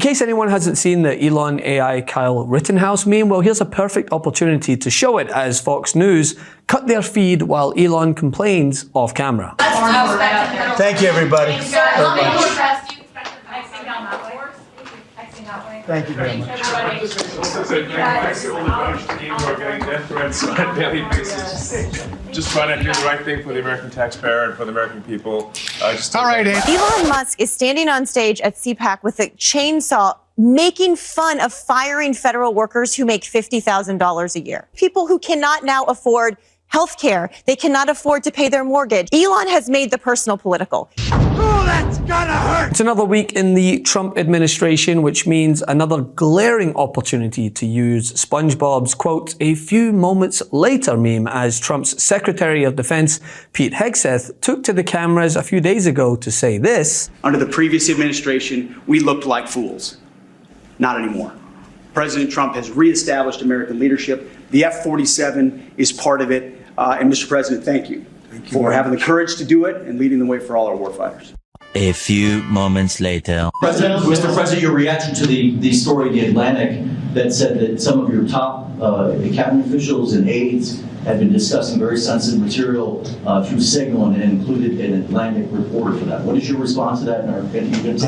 case anyone hasn't seen the Elon AI Kyle Rittenhouse meme, well, here's a perfect opportunity to show it as Fox News cut their feed while Elon complains off camera. Thank you, everybody. Thank you very much. Just trying to do the right thing for the American taxpayer and for the American people. All right, Elon Musk is standing on stage at CPAC with a chainsaw making fun of firing federal workers who make $50,000 a year. People who cannot now afford health care. They cannot afford to pay their mortgage. Elon has made the personal political. Oh, that's gonna hurt! It's another week in the Trump administration, which means another glaring opportunity to use SpongeBob's, quote, "a few moments later" meme as Trump's Secretary of Defense, Pete Hegseth, took to the cameras a few days ago to say this. Under the previous administration, we looked like fools. Not anymore. President Trump has reestablished American leadership. The F-47 is part of it. And Mr. President, thank you for having the courage to do it and leading the way for all our warfighters. A few moments later. Mr. President, your reaction to the story in The Atlantic that said that some of your top cabinet officials and aides have been discussing very sensitive material through Signal and included an Atlantic reporter for that. What is your response to that?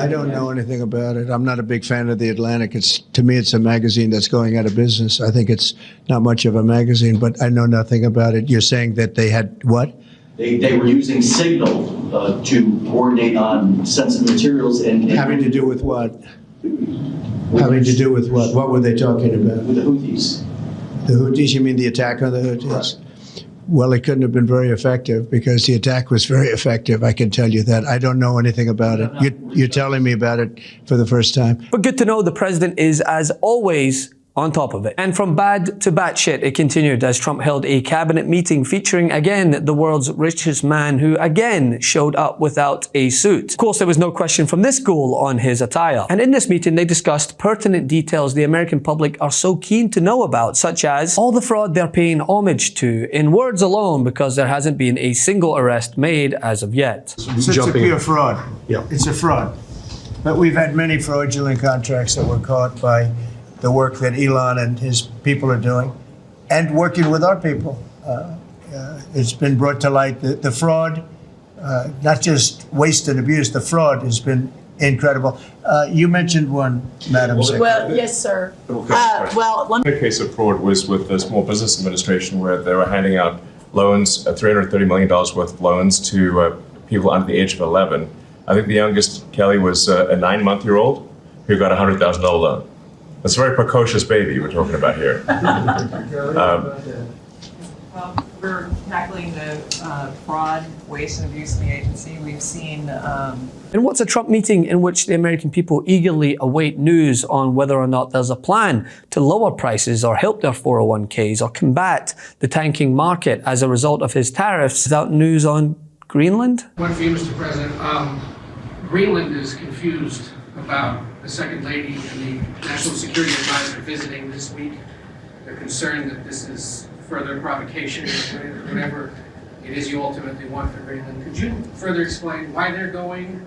I don't know anything about it. I'm not a big fan of The Atlantic. To me, it's a magazine that's going out of business. I think it's not much of a magazine, but I know nothing about it. You're saying that they had what? They were using Signal to coordinate on sensitive materials and having to do with what? Having to do with what? What were they talking about? With the Houthis. The Houthis? You mean the attack on the Houthis? Right. Well, it couldn't have been very effective because the attack was very effective. I can tell you that. I don't know anything about it. You're telling me about it for the first time. But good to know the president is, as always, on top of it. And from bad to batshit, it continued as Trump held a cabinet meeting featuring, again, the world's richest man who, again, showed up without a suit. Of course, there was no question from this ghoul on his attire. And in this meeting, they discussed pertinent details the American public are so keen to know about, such as all the fraud they're paying homage to, in words alone, because there hasn't been a single arrest made as of yet. It's a pure fraud. Yeah. It's a fraud. But we've had many fraudulent contracts that were caught by the work that Elon and his people are doing, and working with our people. It's been brought to light. The fraud, not just waste and abuse, the fraud has been incredible. You mentioned one, Madam Secretary. Well, yes, sir. The case of fraud was with the Small Business Administration, where they were handing out loans, $330 million worth of loans to people under the age of 11. I think the youngest, Kelly, was a 9-month-old who got a $100,000 loan. It's a very precocious baby we're talking about here. Well, we're tackling the fraud, waste, and abuse in the agency. We've seen... And what's a Trump meeting in which the American people eagerly await news on whether or not there's a plan to lower prices or help their 401ks or combat the tanking market as a result of his tariffs without news on Greenland? One for you, Mr. President. Greenland is confused about the Second Lady and the National Security Advisor visiting this week. They're concerned that this is further provocation, whatever it is you ultimately want for Greenland. Could you further explain why they're going?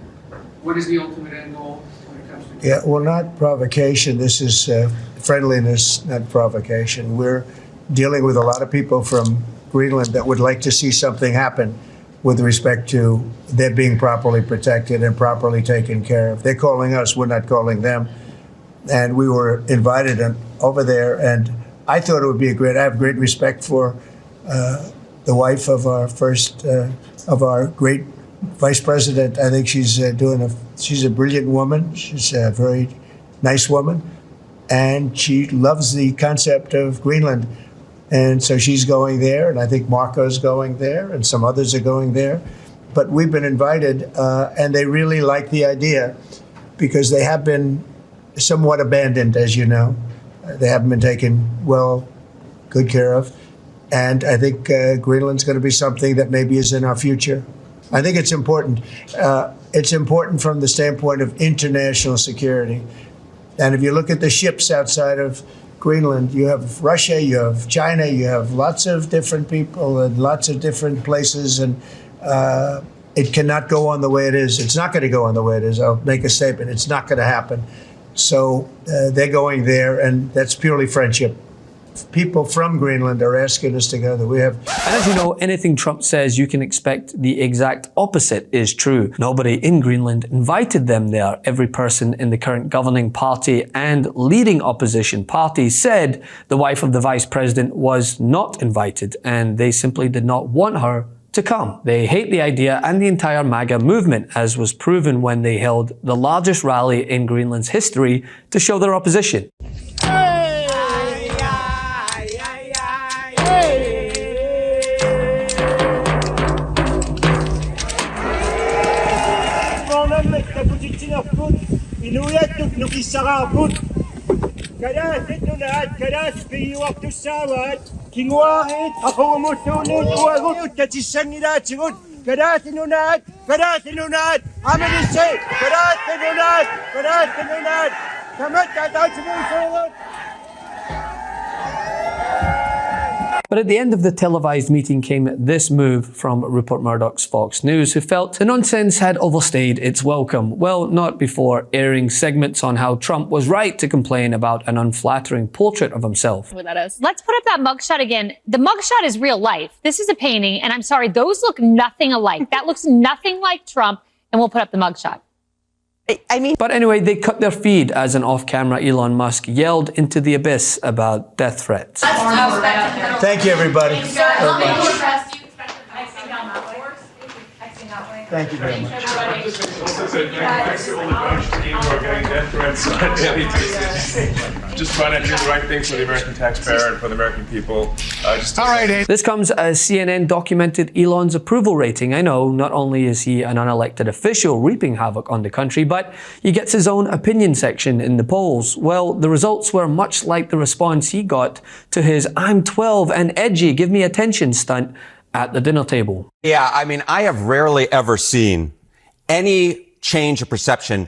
What is the ultimate end goal when it comes to... Yeah, well, not provocation. This is friendliness, not provocation. We're dealing with a lot of people from Greenland that would like to see something happen with respect to their being properly protected and properly taken care of. They're calling us, we're not calling them. And we were invited over there, and I thought it would be I have great respect for the wife of our great vice president. I think she's a brilliant woman. She's a very nice woman, and she loves the concept of Greenland. And so she's going there, and I think Marco's going there, and some others are going there. But we've been invited, and they really like the idea because they have been somewhat abandoned, as you know. They haven't been taken good care of. And I think Greenland's going to be something that maybe is in our future. I think it's important. It's important from the standpoint of international security. And if you look at the ships outside of Greenland, you have Russia, you have China, you have lots of different people and lots of different places, and it cannot go on the way it is. It's not going to go on the way it is. I'll make a statement. It's not going to happen. So they're going there, and that's purely friendship. People from Greenland are asking us to go there. We have. And as you know, anything Trump says, you can expect the exact opposite is true. Nobody in Greenland invited them there. Every person in the current governing party and leading opposition party said the wife of the vice president was not invited, and they simply did not want her to come. They hate the idea and the entire MAGA movement, as was proven when they held the largest rally in Greenland's history to show their opposition. But at the end of the televised meeting came this move from Rupert Murdoch's Fox News, who felt the nonsense had overstayed its welcome. Well, not before airing segments on how Trump was right to complain about an unflattering portrait of himself. Let's put up that mugshot again. The mugshot is real life. This is a painting, and I'm sorry, those look nothing alike. That looks nothing like Trump, and we'll put up the mugshot. But anyway, they cut their feed as an off-camera Elon Musk yelled into the abyss about death threats. Thank you, everybody. Thank you very much. Just trying to do the right thing for the American taxpayer and for the American people. All right. This comes as CNN documented Elon's approval rating. I know, not only is he an unelected official reaping havoc on the country, but he gets his own opinion section in the polls. Well, the results were much like the response he got to his "I'm 12 and edgy, give me attention" stunt at the dinner table. Yeah, I mean, I have rarely ever seen any change of perception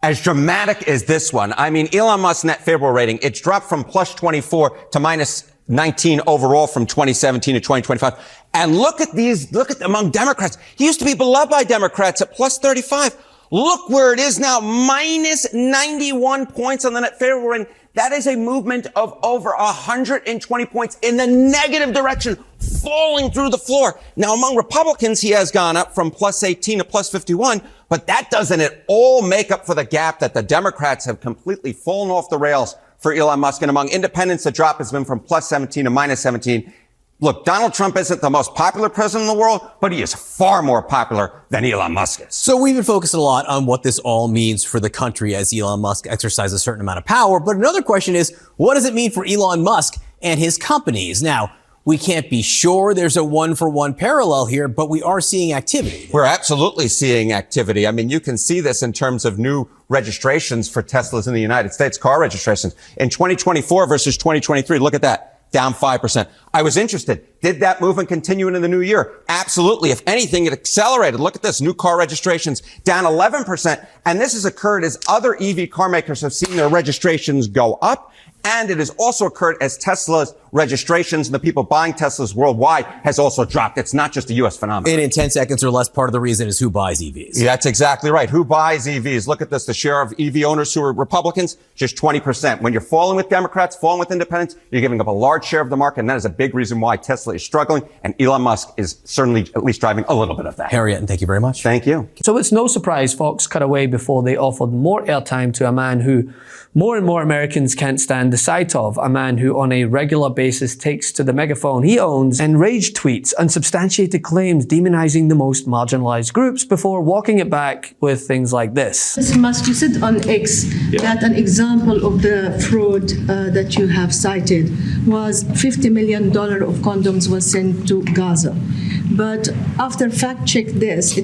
as dramatic as this one. I mean, Elon Musk's net favorable rating, it's dropped from plus 24 to minus 19 overall from 2017 to 2025. And look at among Democrats. He used to be beloved by Democrats at plus 35. Look where it is now, minus 91 points on the net favorable rating. That is a movement of over 120 points in the negative direction, falling through the floor. Now, among Republicans, he has gone up from plus 18 to plus 51, but that doesn't at all make up for the gap that the Democrats have completely fallen off the rails for Elon Musk. And among independents, the drop has been from plus 17 to minus 17. Look, Donald Trump isn't the most popular president in the world, but he is far more popular than Elon Musk is. So we've been focusing a lot on what this all means for the country as Elon Musk exercises a certain amount of power. But another question is, what does it mean for Elon Musk and his companies? Now, we can't be sure there's a one-for-one parallel here, but we are seeing activity. We're absolutely seeing activity. I mean, you can see this in terms of new registrations for Teslas in the United States, car registrations. In 2024 versus 2023, look at that. Down 5%. I was interested. Did that movement continue into the new year? Absolutely. If anything, it accelerated. Look at this. New car registrations down 11%. And this has occurred as other EV car makers have seen their registrations go up. And it has also occurred as Tesla's registrations and the people buying Teslas worldwide has also dropped. It's not just a U.S. phenomenon. And in 10 seconds or less, part of the reason is who buys EVs. Yeah, that's exactly right. Who buys EVs? Look at this. The share of EV owners who are Republicans, just 20%. When you're falling with Democrats, falling with independents, you're giving up a large share of the market. And that is a big reason why Tesla is struggling. And Elon Musk is certainly at least driving a little bit of that. Harriet, and thank you very much. Thank you. So it's no surprise Fox cut away before they offered more airtime to a man who more and more Americans can't stand the sight of. A man who on a regular basis takes to the megaphone he owns and rage tweets unsubstantiated claims demonizing the most marginalized groups before walking it back with things like this. Mr. Musk, you said on X that an example of the fraud that you have cited was $50 million of condoms was sent to Gaza. But after fact-check this,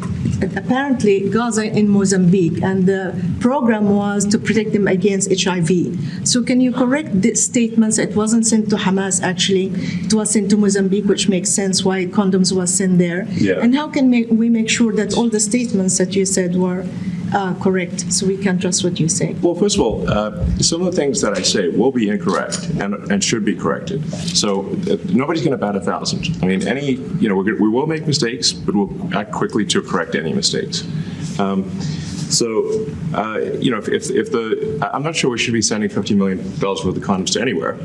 apparently Gaza in Mozambique, and the program was to protect them against HIV. So can you correct the statements? It wasn't sent to Hamas, actually. It was sent to Mozambique, which makes sense why condoms was sent there. Yeah. And how can we make sure that all the statements that you said were correct, so we can trust what you say? Well, first of all, some of the things that I say will be incorrect and should be corrected. So nobody's going to bat 1,000. I mean, we will make mistakes, but we'll act quickly to correct any mistakes. So, I'm not sure we should be sending $50 million worth of condoms to anywhere,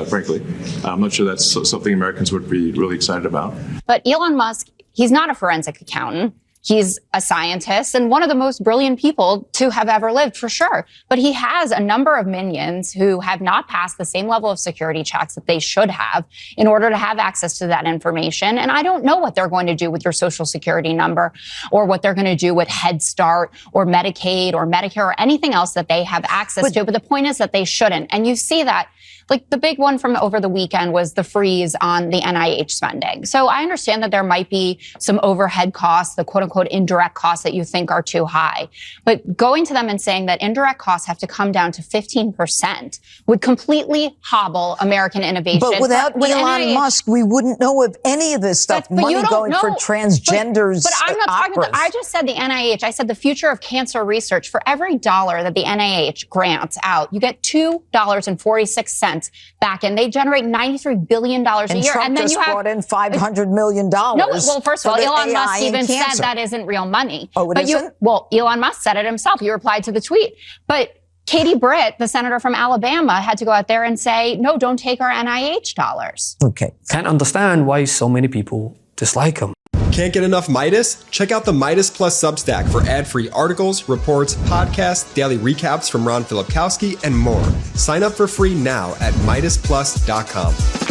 frankly. I'm not sure that's something Americans would be really excited about. But Elon Musk, he's not a forensic accountant. He's a scientist and one of the most brilliant people to have ever lived, for sure. But he has a number of minions who have not passed the same level of security checks that they should have in order to have access to that information. And I don't know what they're going to do with your social security number or what they're going to do with Head Start or Medicaid or Medicare or anything else that they have access to. But the point is that they shouldn't. And you see that. Like the big one from over the weekend was the freeze on the NIH spending. So I understand that there might be some overhead costs, the quote unquote indirect costs that you think are too high. But going to them and saying that indirect costs have to come down to 15% would completely hobble American innovation. But without Elon NIH, Musk, we wouldn't know of any of this stuff. Money going for transgenders. But I'm not talking about, I just said the NIH. I said the future of cancer research. For every dollar that the NIH grants out, you get $2.46 back in. They generate $93 billion a year. Trump and then just you have brought in $500 million. No, well, first of all, Elon Musk even said that isn't real money. Oh, it isn't? Well, Elon Musk said it himself. He replied to the tweet. But Katie Britt, the senator from Alabama, had to go out there and say, no, don't take our NIH dollars. Okay. Can't understand why so many people dislike him. Can't get enough Midas? Check out the Midas Plus Substack for ad-free articles, reports, podcasts, daily recaps from Ron Filipkowski, and more. Sign up for free now at MeidasPlus.com.